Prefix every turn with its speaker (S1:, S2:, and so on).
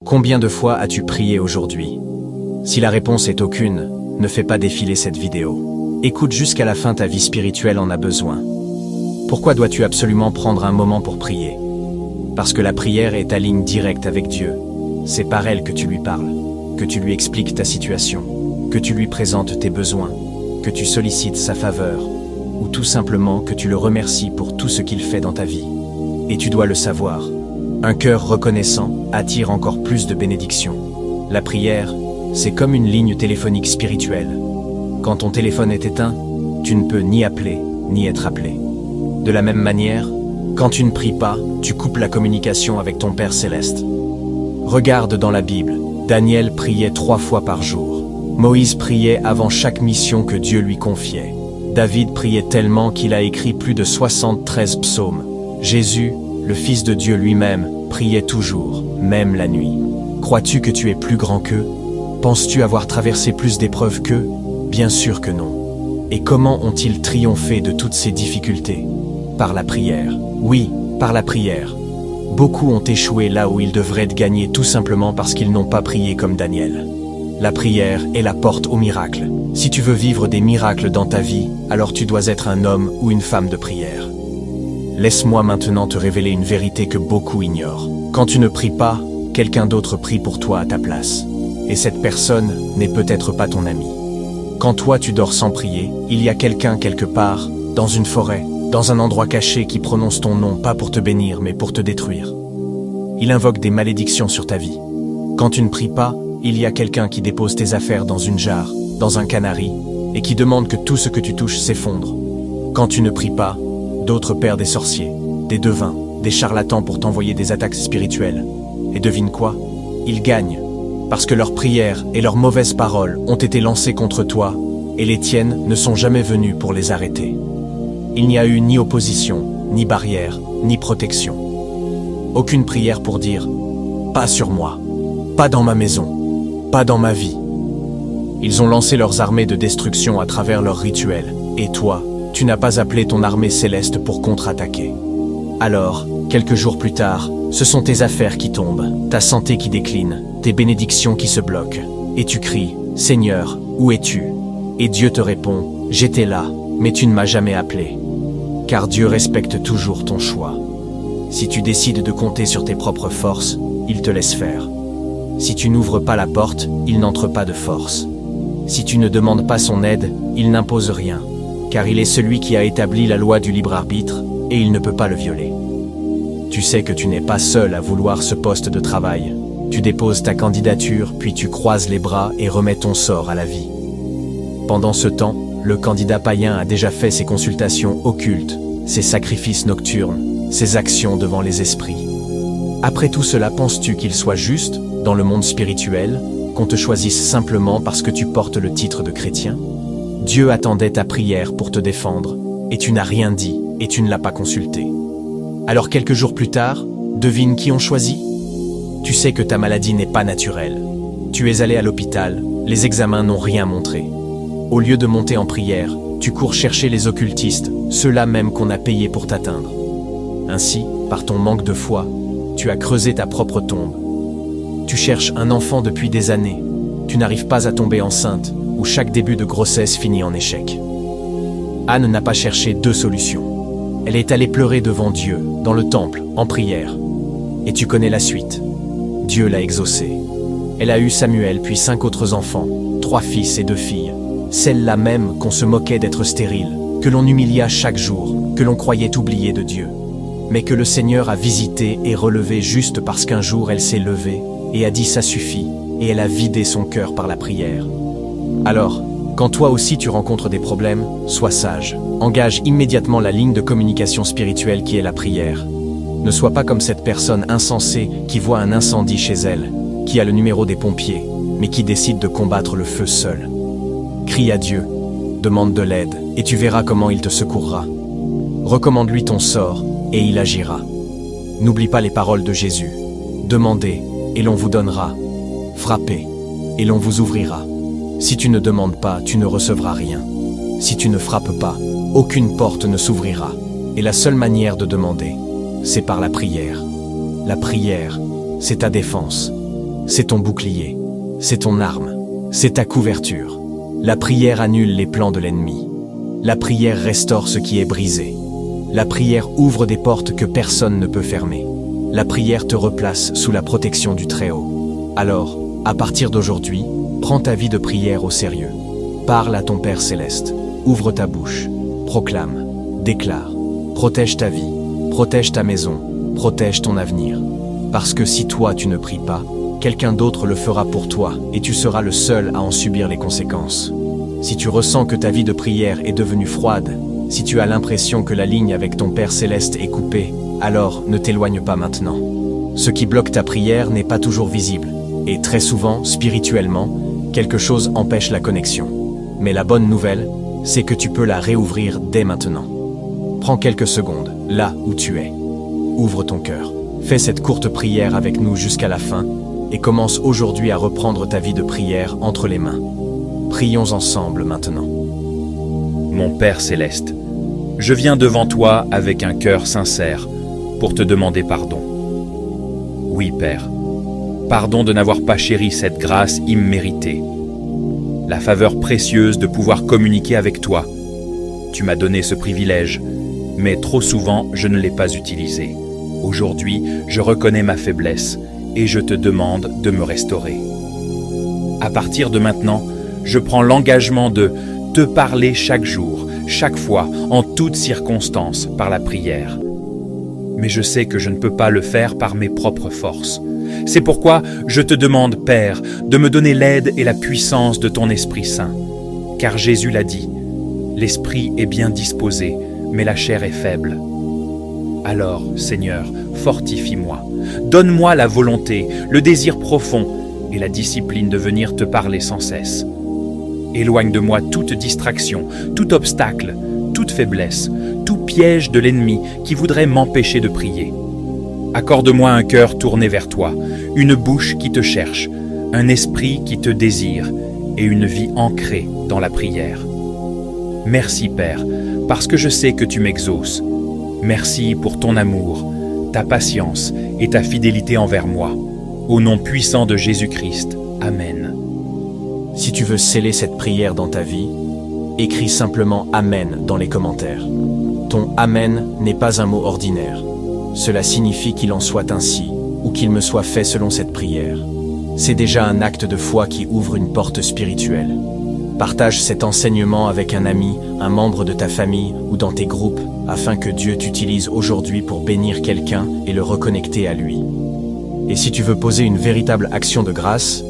S1: Combien de fois as-tu prié aujourd'hui? Si la réponse est aucune, ne fais pas défiler cette vidéo. Écoute jusqu'à la fin, ta vie spirituelle en a besoin. Pourquoi dois-tu absolument prendre un moment pour prier? Parce que la prière est ta ligne directe avec Dieu. C'est par elle que tu lui parles, que tu lui expliques ta situation, que tu lui présentes tes besoins, que tu sollicites sa faveur, ou tout simplement que tu le remercies pour tout ce qu'il fait dans ta vie. Et tu dois le savoir. Un cœur reconnaissant attire encore plus de bénédictions. La prière, c'est comme une ligne téléphonique spirituelle. Quand ton téléphone est éteint, tu ne peux ni appeler, ni être appelé. De la même manière, quand tu ne pries pas, tu coupes la communication avec ton Père Céleste. Regarde dans la Bible, Daniel priait 3 fois par jour. Moïse priait avant chaque mission que Dieu lui confiait. David priait tellement qu'il a écrit plus de 73 psaumes. Jésus, le Fils de Dieu lui-même, priait toujours, même la nuit. Crois-tu que tu es plus grand qu'eux? Penses-tu avoir traversé plus d'épreuves qu'eux? Bien sûr que non. Et comment ont-ils triomphé de toutes ces difficultés? Par la prière. Oui, par la prière. Beaucoup ont échoué là où ils devraient gagner tout simplement parce qu'ils n'ont pas prié comme Daniel. La prière est la porte au miracle. Si tu veux vivre des miracles dans ta vie, alors tu dois être un homme ou une femme de prière. Laisse-moi maintenant te révéler une vérité que beaucoup ignorent. Quand tu ne pries pas, quelqu'un d'autre prie pour toi à ta place. Et cette personne n'est peut-être pas ton ami. Quand toi tu dors sans prier, il y a quelqu'un quelque part, dans une forêt, dans un endroit caché qui prononce ton nom pas pour te bénir mais pour te détruire. Il invoque des malédictions sur ta vie. Quand tu ne pries pas, il y a quelqu'un qui dépose tes affaires dans une jarre, dans un canari, et qui demande que tout ce que tu touches s'effondre. Quand tu ne pries pas, d'autres pères des sorciers, des devins, des charlatans pour t'envoyer des attaques spirituelles. Et devine quoi? Ils gagnent, parce que leurs prières et leurs mauvaises paroles ont été lancées contre toi, et les tiennes ne sont jamais venues pour les arrêter. Il n'y a eu ni opposition, ni barrière, ni protection. Aucune prière pour dire « pas sur moi, pas dans ma maison, pas dans ma vie ». Ils ont lancé leurs armées de destruction à travers leurs rituels, et toi, tu n'as pas appelé ton armée céleste pour contre-attaquer. Alors, quelques jours plus tard, ce sont tes affaires qui tombent, ta santé qui décline, tes bénédictions qui se bloquent. Et tu cries, « Seigneur, où es-tu » Et Dieu te répond, « J'étais là, mais tu ne m'as jamais appelé. » Car Dieu respecte toujours ton choix. Si tu décides de compter sur tes propres forces, il te laisse faire. Si tu n'ouvres pas la porte, il n'entre pas de force. Si tu ne demandes pas son aide, il n'impose rien. Car il est celui qui a établi la loi du libre arbitre, et il ne peut pas le violer. Tu sais que tu n'es pas seul à vouloir ce poste de travail. Tu déposes ta candidature, puis tu croises les bras et remets ton sort à la vie. Pendant ce temps, le candidat païen a déjà fait ses consultations occultes, ses sacrifices nocturnes, ses actions devant les esprits. Après tout cela, penses-tu qu'il soit juste, dans le monde spirituel, qu'on te choisisse simplement parce que tu portes le titre de chrétien? Dieu attendait ta prière pour te défendre, et tu n'as rien dit, et tu ne l'as pas consulté. Alors quelques jours plus tard, devine qui on choisit? Tu sais que ta maladie n'est pas naturelle. Tu es allé à l'hôpital, les examens n'ont rien montré. Au lieu de monter en prière, tu cours chercher les occultistes, ceux-là même qu'on a payé pour t'atteindre. Ainsi, par ton manque de foi, tu as creusé ta propre tombe. Tu cherches un enfant depuis des années. Tu n'arrives pas à tomber enceinte, où chaque début de grossesse finit en échec. Anne n'a pas cherché 2 solutions. Elle est allée pleurer devant Dieu, dans le temple, en prière. Et tu connais la suite. Dieu l'a exaucée. Elle a eu Samuel puis 5 autres enfants, 3 fils et 2 filles. Celle-là même qu'on se moquait d'être stérile, que l'on humilia chaque jour, que l'on croyait oublier de Dieu. Mais que le Seigneur a visité et relevé juste parce qu'un jour elle s'est levée et a dit ça suffit, et elle a vidé son cœur par la prière. Alors, quand toi aussi tu rencontres des problèmes, sois sage. Engage immédiatement la ligne de communication spirituelle qui est la prière. Ne sois pas comme cette personne insensée qui voit un incendie chez elle, qui a le numéro des pompiers, mais qui décide de combattre le feu seul. Crie à Dieu, demande de l'aide, et tu verras comment il te secourra. Recommande-lui ton sort, et il agira. N'oublie pas les paroles de Jésus. Demandez, et l'on vous donnera. Frappez, et l'on vous ouvrira. Si tu ne demandes pas, tu ne recevras rien. Si tu ne frappes pas, aucune porte ne s'ouvrira. Et la seule manière de demander, c'est par la prière. La prière, c'est ta défense. C'est ton bouclier. C'est ton arme. C'est ta couverture. La prière annule les plans de l'ennemi. La prière restaure ce qui est brisé. La prière ouvre des portes que personne ne peut fermer. La prière te replace sous la protection du Très-Haut. Alors, à partir d'aujourd'hui, prends ta vie de prière au sérieux. Parle à ton Père Céleste. Ouvre ta bouche. Proclame. Déclare. Protège ta vie. Protège ta maison. Protège ton avenir. Parce que si toi tu ne pries pas, quelqu'un d'autre le fera pour toi et tu seras le seul à en subir les conséquences. Si tu ressens que ta vie de prière est devenue froide, si tu as l'impression que la ligne avec ton Père Céleste est coupée, alors ne t'éloigne pas maintenant. Ce qui bloque ta prière n'est pas toujours visible, et très souvent, spirituellement, quelque chose empêche la connexion. Mais la bonne nouvelle, c'est que tu peux la réouvrir dès maintenant. Prends quelques secondes, là où tu es. Ouvre ton cœur. Fais cette courte prière avec nous jusqu'à la fin, et commence aujourd'hui à reprendre ta vie de prière entre les mains. Prions ensemble maintenant.
S2: Mon Père Céleste, je viens devant toi avec un cœur sincère pour te demander pardon. Oui, Père, pardon de n'avoir pas chéri cette grâce imméritée, la faveur précieuse de pouvoir communiquer avec toi. Tu m'as donné ce privilège, mais trop souvent je ne l'ai pas utilisé. Aujourd'hui, je reconnais ma faiblesse et je te demande de me restaurer. À partir de maintenant, je prends l'engagement de te parler chaque jour, chaque fois, en toutes circonstances, par la prière. Mais je sais que je ne peux pas le faire par mes propres forces. C'est pourquoi je te demande, Père, de me donner l'aide et la puissance de ton Esprit Saint. Car Jésus l'a dit, l'Esprit est bien disposé, mais la chair est faible. Alors, Seigneur, fortifie-moi. Donne-moi la volonté, le désir profond et la discipline de venir te parler sans cesse. Éloigne de moi toute distraction, tout obstacle, toute faiblesse, tout piège de l'ennemi qui voudrait m'empêcher de prier. Accorde-moi un cœur tourné vers toi, une bouche qui te cherche, un esprit qui te désire et une vie ancrée dans la prière. Merci, Père, parce que je sais que tu m'exauces. Merci pour ton amour, ta patience et ta fidélité envers moi. Au nom puissant de Jésus-Christ. Amen.
S1: Si tu veux sceller cette prière dans ta vie, écris simplement « Amen » dans les commentaires. Ton « Amen » n'est pas un mot ordinaire. Cela signifie qu'il en soit ainsi, ou qu'il me soit fait selon cette prière. C'est déjà un acte de foi qui ouvre une porte spirituelle. Partage cet enseignement avec un ami, un membre de ta famille ou dans tes groupes, afin que Dieu t'utilise aujourd'hui pour bénir quelqu'un et le reconnecter à lui. Et si tu veux poser une véritable action de grâce,